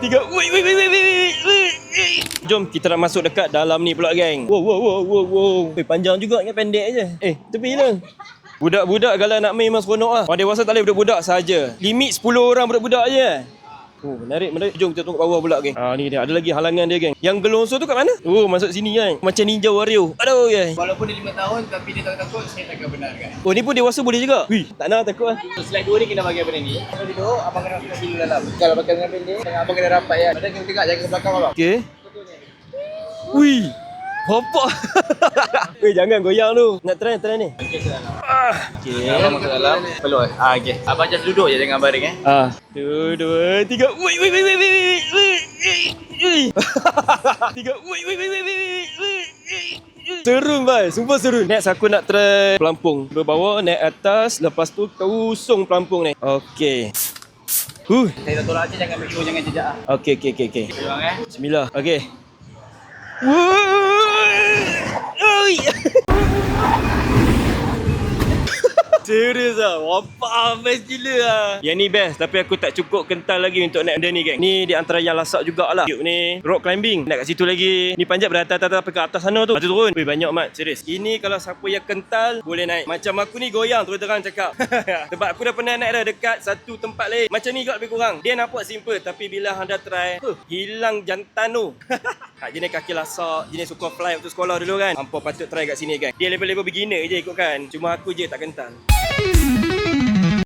tiga. Woi. Jom kita nak masuk dekat dalam ni pula geng. Wow. Panjang juga ingat pendek je. Tepi lah. Budak-budak kalau nak main memang seronok lah. Orang dewasa tak boleh, budak-budak saja. Limit 10 orang budak-budak je. Menarik. Jom kita tengok bawah pula geng. Ni dia, ada lagi halangan dia geng. Yang gelonsor tu kat mana? Masuk sini kan. Macam Ninja Warrior. Aduh geng. Walaupun dia 5 tahun tapi dia takut, saya takkan benarkan. Ni pun dewasa boleh juga. Tak nak takut lah. Slide 2 ni kena bagi apa ni? Kalau duduk, abang kena masuk sini dalam. Kalau pakai dengan pendek, abang kena rapat ya. Badan kena tegak, jangan ke belakang abang. Okey. Wih. Hopak. Jangan goyang tu. Nak try ni. Okey, ke dalam. Okey. Abang masuk dalam. Peluk. Okey. Abang just duduk je jangan baring 2, 3. Wih. 3. Wih. Seru bhai, sumpah seru. Next aku nak try pelampung. Berbawah, naik atas, lepas tu kosong pelampung ni. Okey. Saya dah tolak je, jangan bagi jangan jejak ah. Okey. Bang Bismillah. Okey. Oi. Serius lah. Wapa, best gila lah. Yang ni best, tapi aku tak cukup kental lagi untuk naik benda ni geng. Ni di antara yang lasak jugalah. Yuk ni, rock climbing. Naik kat situ lagi. Ni panjat beratas-atas sampai ke atas sana tu. Lepas tu turun. Banyak mat, serius. Ini kalau siapa yang kental, boleh naik. Macam aku ni goyang, terus-terang cakap. Sebab aku dah pernah naik dah dekat satu tempat lain. Macam ni juga lebih kurang. Dia nampak simple, tapi bila anda try, hilang jantan tu. Jenis kaki lasak, jenis suka fly waktu sekolah dulu kan. Hampa patut try kat sini kan. Dia level-level beginner je ikut kan. Cuma aku je tak kental.